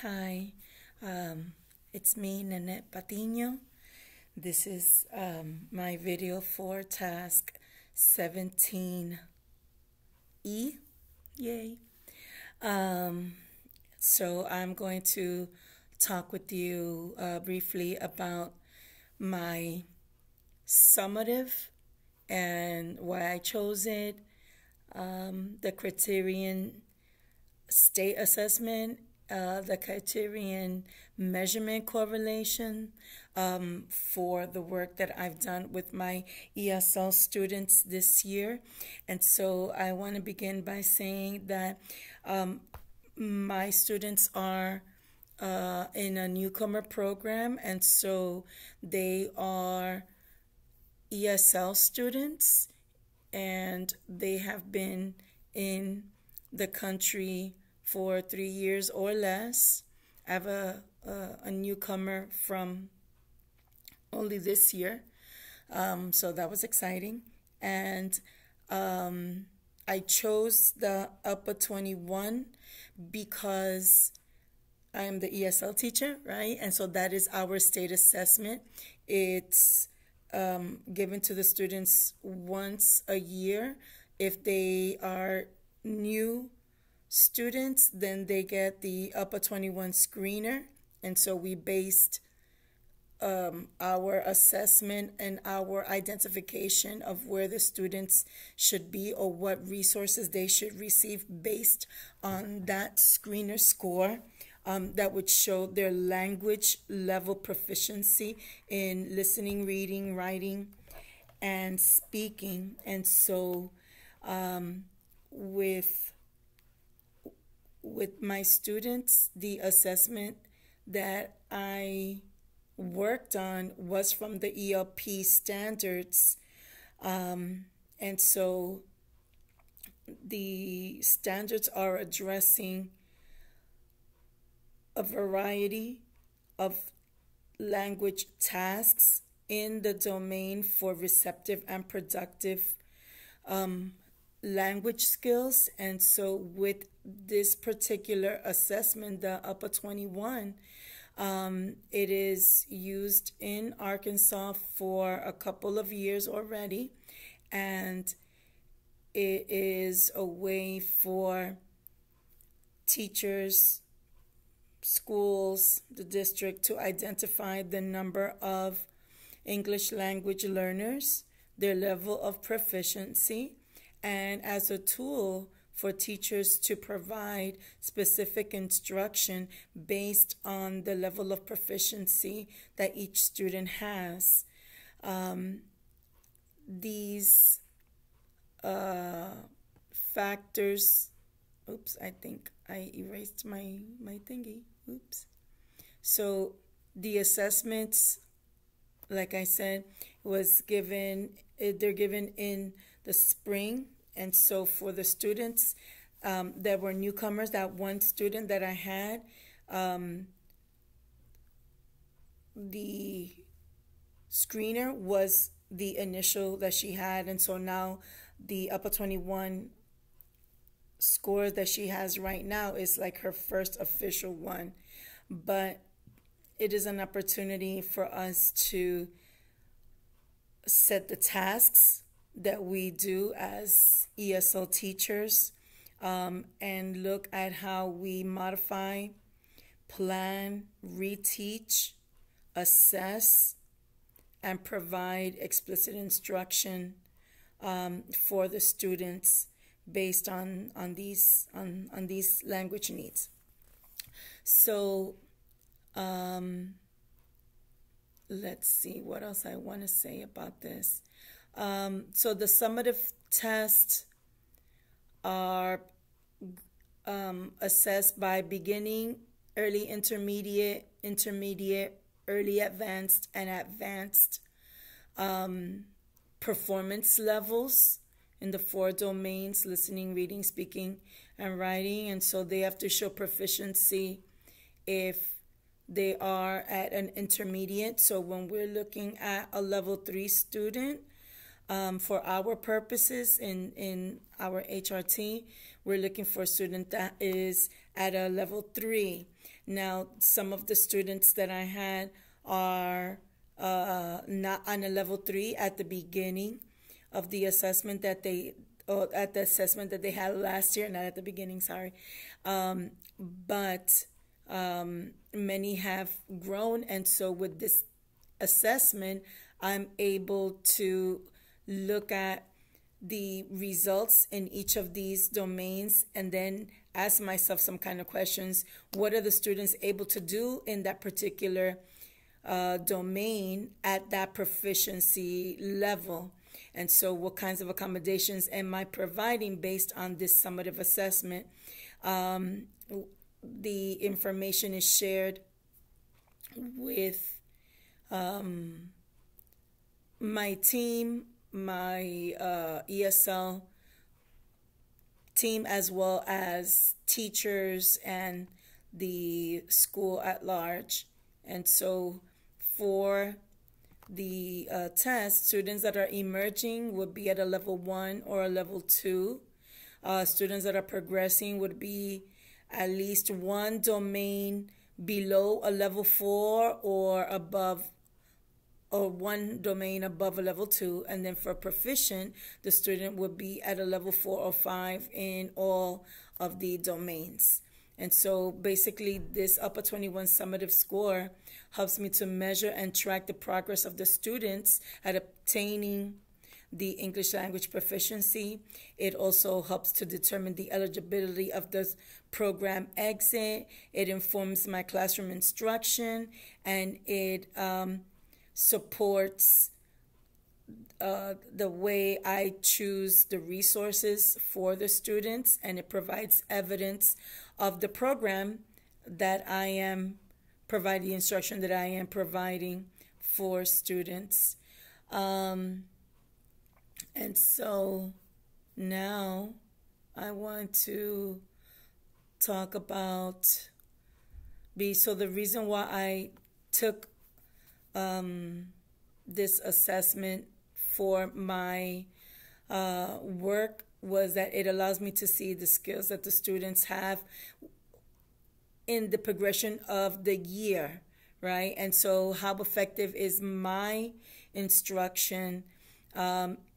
Hi, it's me, Nanette Patino. This is my video for task 17E. Yay. Um, so I'm going to talk with you briefly about my summative and why I chose it, the criterion state assessment, the criterion measurement correlation for the work that I've done with my ESL students this year. And so I want to begin by saying that my students are in a newcomer program, and so they are ESL students, and they have been in the country for 3 years or less. I have a newcomer from only this year, so that was exciting. And I chose the upper 21 because I am the ESL teacher, right? And so that is our state assessment. It's given to the students once a year. If they are new students, then they get the upper 21 screener. And so we based our assessment and our identification of where the students should be or what resources they should receive based on that screener score. That would show their language level proficiency in listening, reading, writing, and speaking. And so with my students, the assessment that I worked on was from the ELP standards. And so the standards are addressing a variety of language tasks in the domain for receptive and productive language skills. And so with this particular assessment, the upper 21, it is used in Arkansas for a couple of years already, and it is a way for teachers, schools, the district to identify the number of English language learners, their level of proficiency, and as a tool for teachers to provide specific instruction based on the level of proficiency that each student has. These factors, oops, I think I erased my thingy. Oops. So the assessments, like I said, was given, they're given in the spring. And so for the students that were newcomers, that one student that I had, the screener was the initial that she had. And so now the upper 21 score that she has right now is like her first official one. But it is an opportunity for us to set the tasks that we do as ESL teachers, and look at how we modify, plan, reteach, assess, and provide explicit instruction for the students based on these language needs. So let's see what else I want to say about this. So the summative tests are assessed by beginning, early intermediate, early advanced, and advanced performance levels in the 4 domains: listening, reading, speaking, and writing. And so they have to show proficiency if they are at an intermediate. So when we're looking at a level 3 student, for our purposes in our HRT, we're looking for a student that is at a level 3. Now, some of the students that I had are not on a level 3 at the beginning of the assessment that they, or at the assessment that they had last year, not at the beginning, sorry. But many have grown, and so with this assessment, I'm able to look at the results in each of these domains and then ask myself some kind of questions. What are the students able to do in that particular domain at that proficiency level? And so what kinds of accommodations am I providing based on this summative assessment? The information is shared with my team, my ESL team, as well as teachers and the school at large. And so for the test, students that are emerging would be at a level 1 or a level 2. Students that are progressing would be at least one domain below a level 4 or above, or one domain above a level 2. And then for proficient, the student would be at a level 4 or 5 in all of the domains. And so basically this upper 21 summative score helps me to measure and track the progress of the students at obtaining the English language proficiency. It also helps to determine the eligibility of the program exit. It informs my classroom instruction, and it supports the way I choose the resources for the students, and it provides evidence of the program that I am providing, the instruction that I am providing for students. And so now I want to talk about so the reason why I took this assessment for my work was that it allows me to see the skills that the students have in the progression of the year, right? And so how effective is my instruction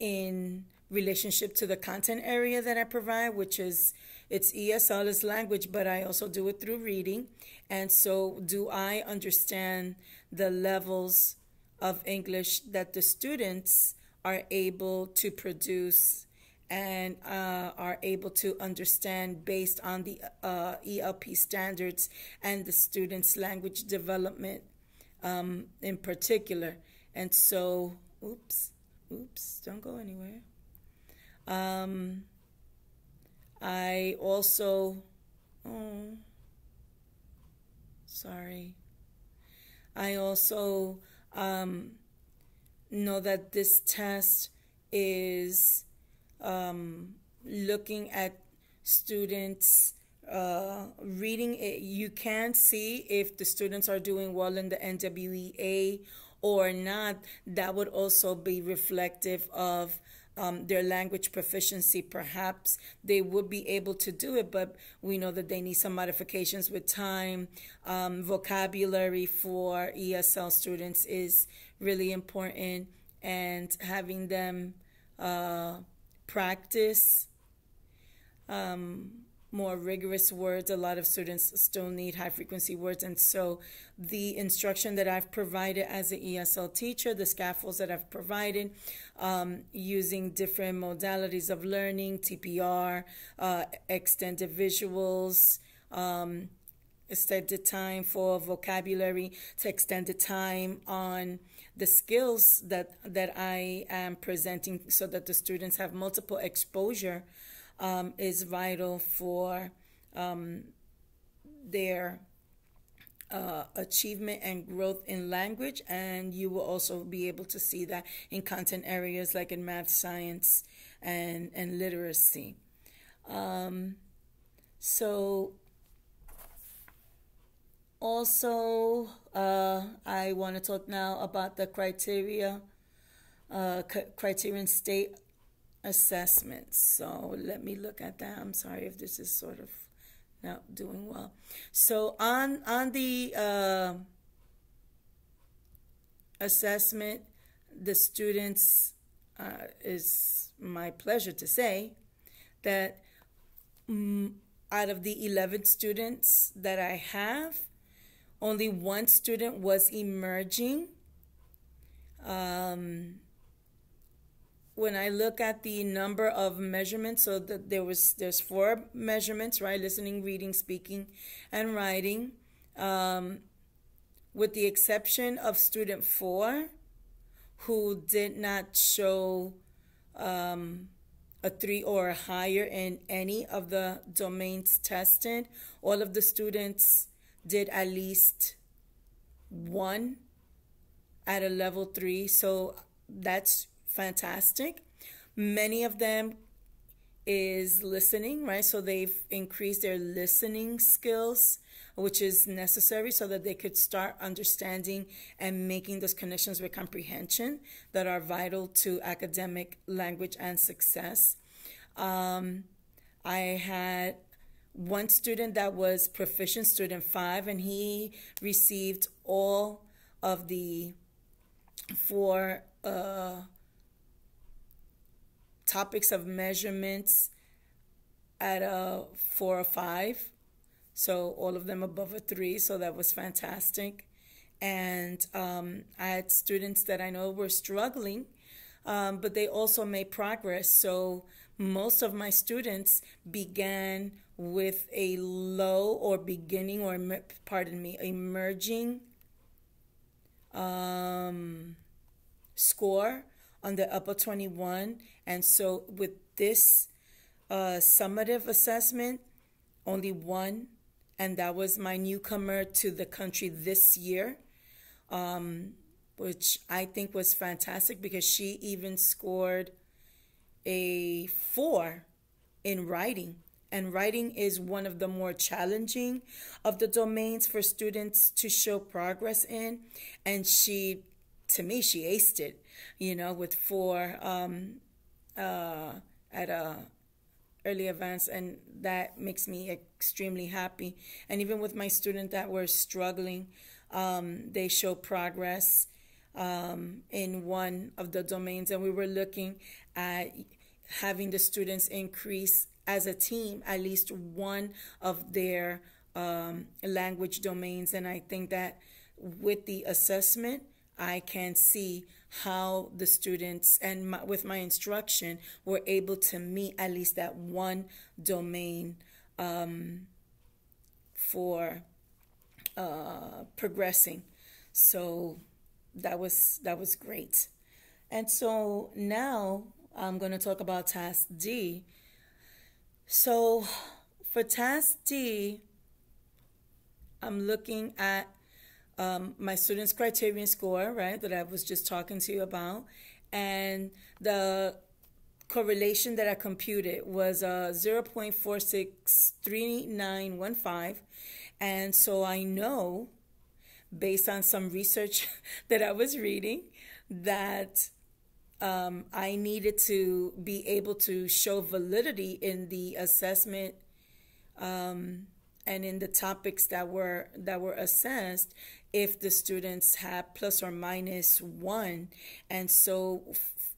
in relationship to the content area that I provide, which is, it's ESL is language, but I also do it through reading. And so do I understand the levels of English that the students are able to produce and are able to understand based on the ELP standards and the students' language development in particular. And so, oops, don't go anywhere. I also, I also know that this test is looking at students reading it. You can see if the students are doing well in the NWEA or not. That would also be reflective of their language proficiency. Perhaps they would be able to do it, but we know that they need some modifications with time. Vocabulary for ESL students is really important, and having them practice more rigorous words. A lot of students still need high frequency words, and so the instruction that I've provided as an ESL teacher, the scaffolds that I've provided, using different modalities of learning, TPR, extended visuals, extended time for vocabulary, to extended time on the skills that I am presenting, so that the students have multiple exposure, is vital for their achievement and growth in language. And you will also be able to see that in content areas like in math, science, and literacy. So also, I want to talk now about the criterion state assessments. So let me look at that. I'm sorry if this is sort of not doing well. So on the assessment, the students, is my pleasure to say that out of the 11 students that I have, only one student was emerging. When I look at the number of measurements, so that there's 4 measurements, right? Listening, reading, speaking, and writing. With the exception of student 4, who did not show a 3 or higher in any of the domains tested. All of the students did at least 1 at a level 3, so that's fantastic. Many of them is listening, right? So they've increased their listening skills, which is necessary so that they could start understanding and making those connections with comprehension that are vital to academic language and success. I had one student that was proficient, student 5, and he received all of the 4 topics of measurements at a 4 or 5. So all of them above a 3, so that was fantastic. And I had students that I know were struggling, but they also made progress. So most of my students began with a low or beginning or, emerging score on the upper 21. And so with this summative assessment, only one, and that was my newcomer to the country this year, which I think was fantastic because she even scored a 4 in writing. And writing is one of the more challenging of the domains for students to show progress in. And she, to me, she aced it, with 4 at a early advance, and that makes me extremely happy. And even with my student that were struggling, they show progress in one of the domains, and we were looking at having the students increase as a team at least one of their language domains. And I think that with the assessment, I can see how the students and with my instruction were able to meet at least that one domain for progressing. So that was great. And so now I'm going to talk about Task D. So for Task D, I'm looking at my students' criterion score, right, that I was just talking to you about. And the correlation that I computed was 0.463915. And so I know, based on some research that I was reading, that I needed to be able to show validity in the assessment and in the topics that were assessed if the students had plus or minus 1. And so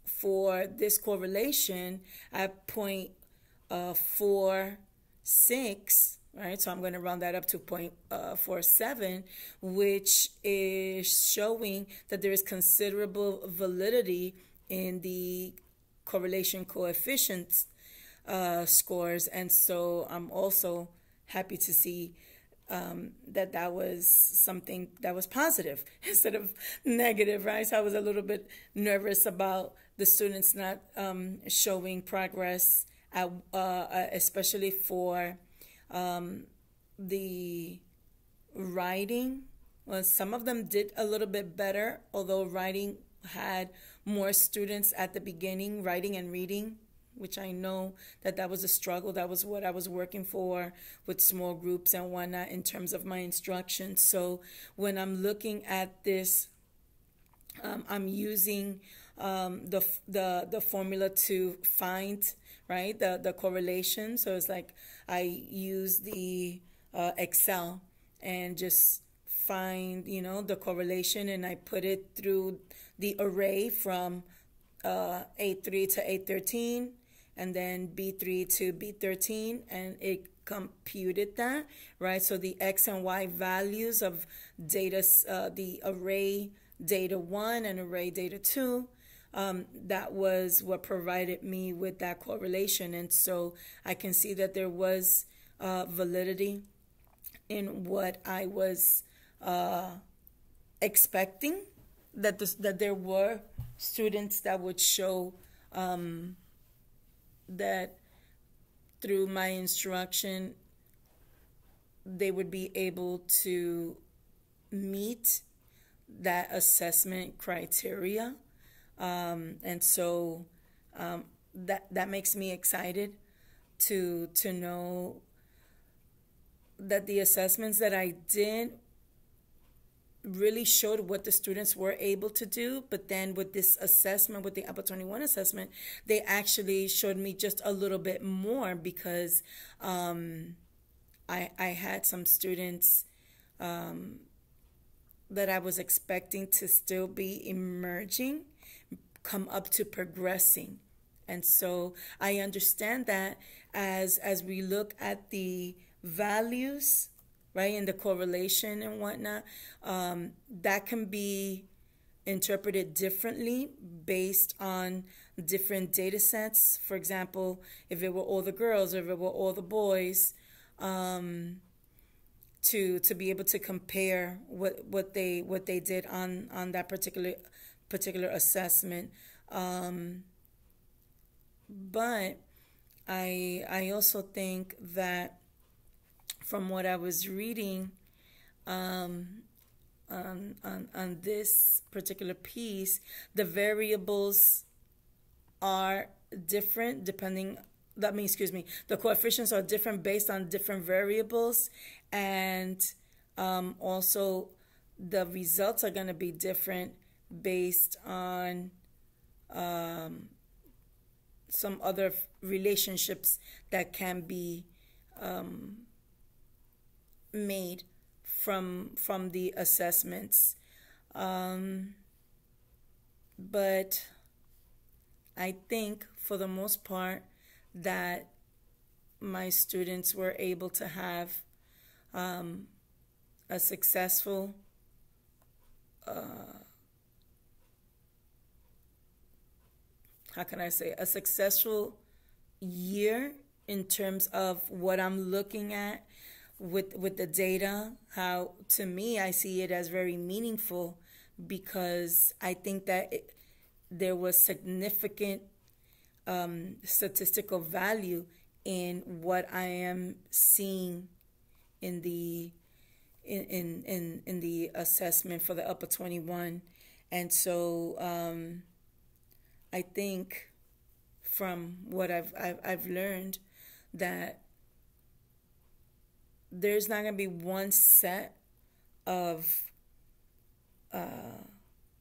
for this correlation at 0.46, right? So I'm going to round that up to 0.47, which is showing that there is considerable validity in the correlation coefficients scores. And so I'm also happy to see that was something that was positive instead of negative, right? So I was a little bit nervous about the students not showing progress, especially for the writing. Well, some of them did a little bit better, although writing had more students at the beginning, writing and reading, which I know that was a struggle. That was what I was working for with small groups and whatnot in terms of my instruction. So when I'm looking at this, I'm using the formula to find, right, the correlation. So it's like I use the Excel and just find, the correlation, and I put it through the array from A3 to A13, and then B3 to B13, and it computed that, right? So the X and Y values of data, the array data 1 and array data 2, that was what provided me with that correlation. And so I can see that there was validity in what I was expecting, that there were students that would show that through my instruction they would be able to meet that assessment criteria. And so that makes me excited to know that the assessments that I did really showed what the students were able to do. But then with this assessment, with the Apple 21 assessment, they actually showed me just a little bit more, because I had some students that I was expecting to still be emerging come up to progressing. And so I understand that as we look at the values, right, and the correlation and whatnot, that can be interpreted differently based on different data sets. For example, if it were all the girls or if it were all the boys, to be able to compare what they did on that particular assessment. But I also think that from what I was reading on this particular piece, the variables are different depending, the coefficients are different based on different variables, and also the results are going to be different based on some other relationships that can be made from the assessments. But I think for the most part that my students were able to have a successful a successful year in terms of what I'm looking at with the data. How, to me, I see it as very meaningful, because I think that there was significant statistical value in what I am seeing in the in the assessment for the upper 21. And so I think from what I've learned that there's not going to be one set of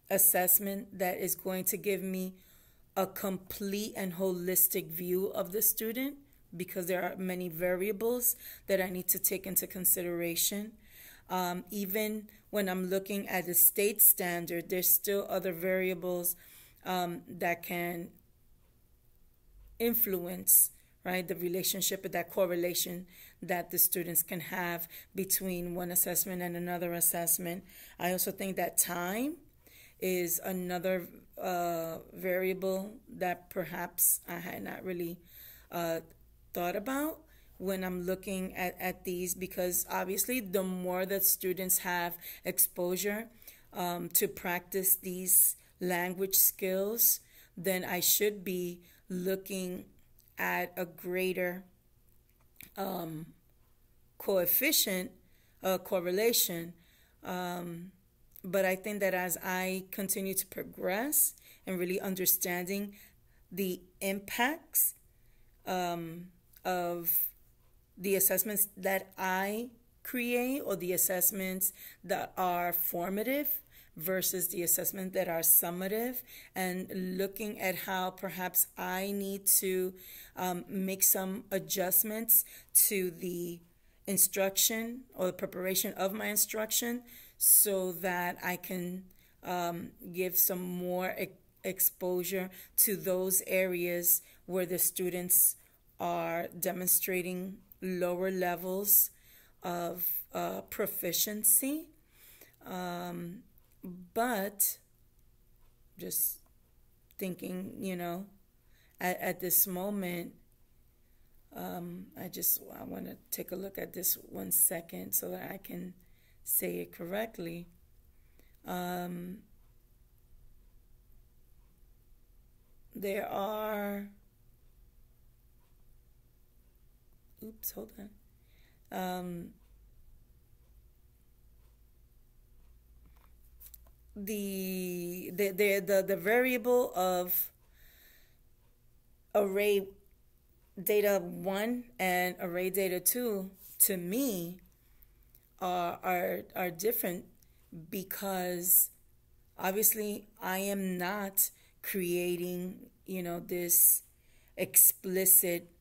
assessment that is going to give me a complete and holistic view of the student, because there are many variables that I need to take into consideration. Even when I'm looking at the state standard, there's still other variables that can influence, right, the relationship and that correlation that the students can have between one assessment and another assessment. I also think that time is another variable that perhaps I had not really thought about when I'm looking at these, because obviously the more that students have exposure to practice these language skills, then I should be looking at a greater coefficient, correlation. But I think that as I continue to progress and really understanding the impacts of the assessments that I create, or the assessments that are formative, versus the assessment that are summative, and looking at how perhaps I need to make some adjustments to the instruction or the preparation of my instruction so that I can give some more exposure to those areas where the students are demonstrating lower levels of proficiency. But just thinking, at this moment, I want to take a look at this 1 second so that I can say it correctly. There are, oops, hold on. The variable of array data 1 and array data 2 to me are different, because obviously I am not creating this explicit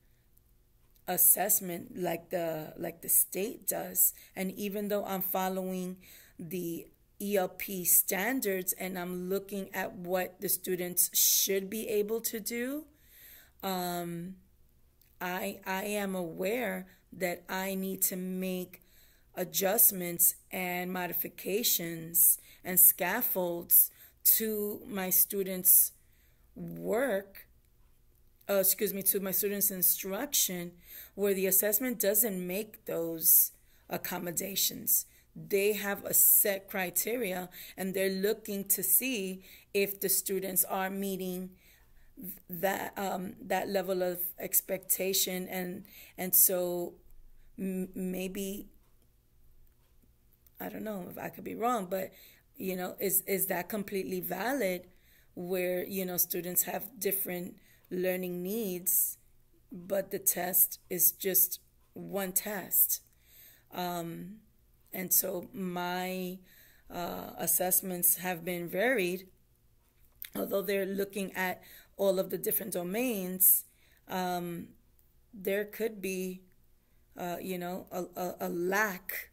assessment like the state does. And even though I'm following the ELP standards and I'm looking at what the students should be able to do, I am aware that I need to make adjustments and modifications and scaffolds to my students' work, to my students' instruction, where the assessment doesn't make those accommodations. They have a set criteria and they're looking to see if the students are meeting that level of expectation, and so maybe, I don't know if I could be wrong, but is that completely valid, where students have different learning needs, but the test is just one test. And so my assessments have been varied, although they're looking at all of the different domains. There could be a lack,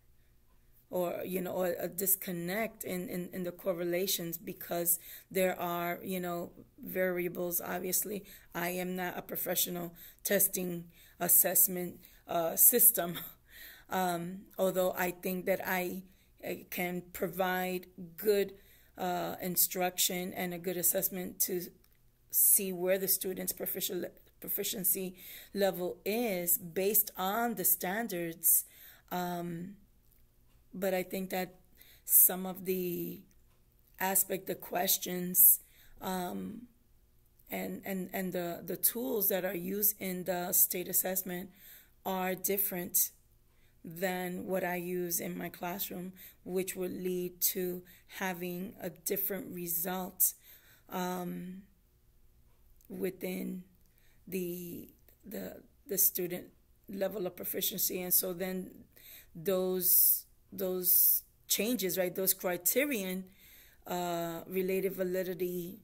or or a disconnect in the correlations, because there are variables. Obviously, I am not a professional testing assessment system, although I think that I can provide good instruction and a good assessment to see where the student's proficiency level is based on the standards. But I think that some of the the questions, and the tools that are used in the state assessment are different than what I use in my classroom, which would lead to having a different result within the student level of proficiency. And so then those changes, right, those criterion, related validity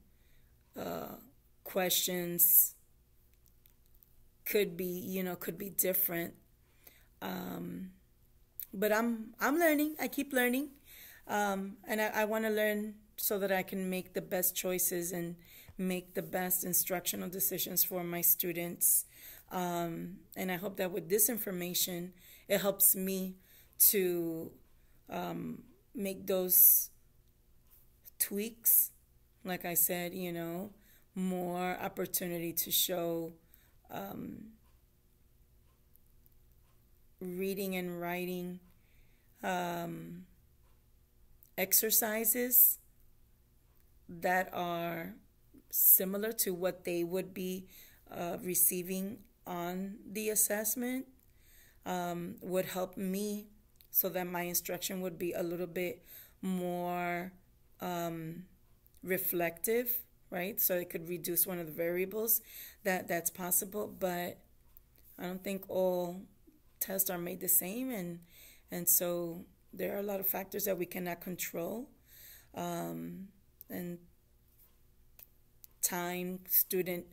questions could be different. But I'm learning. I keep learning, and I want to learn so that I can make the best choices and make the best instructional decisions for my students. And I hope that with this information, it helps me to make those tweaks. Like I said, more opportunity to show reading and writing exercises that are similar to what they would be receiving on the assessment, would help me so that my instruction would be a little bit more reflective, right? So it could reduce one of the variables that's possible, but I don't think all tests are made the same, and so there are a lot of factors that we cannot control. and time, student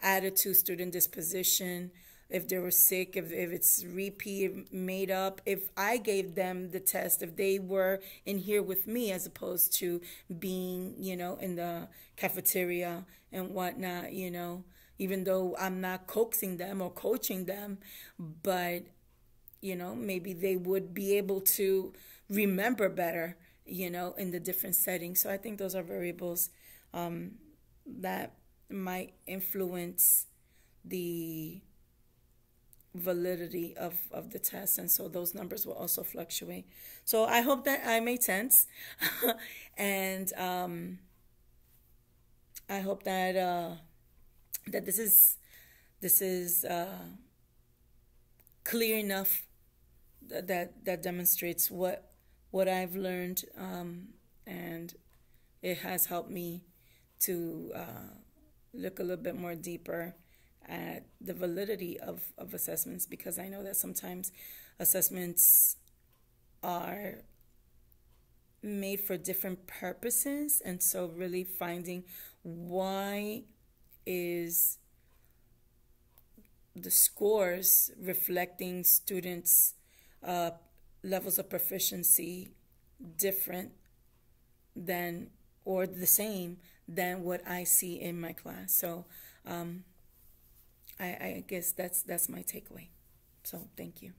attitude, student disposition, if they were sick, if it's repeat, made up. If I gave them the test, if they were in here with me as opposed to being, in the cafeteria and whatnot, even though I'm not coaxing them or coaching them, but, maybe they would be able to remember better, in the different settings. So I think those are variables that might influence the validity of the test, and so those numbers will also fluctuate. So I hope that I made sense. And I hope that this is clear enough that demonstrates what I've learned, and it has helped me to look a little bit more deeper at the validity of assessments, because I know that sometimes assessments are made for different purposes, and so really finding why is the scores reflecting students' levels of proficiency different than or the same than what I see in my class. So I guess that's my takeaway. So thank you.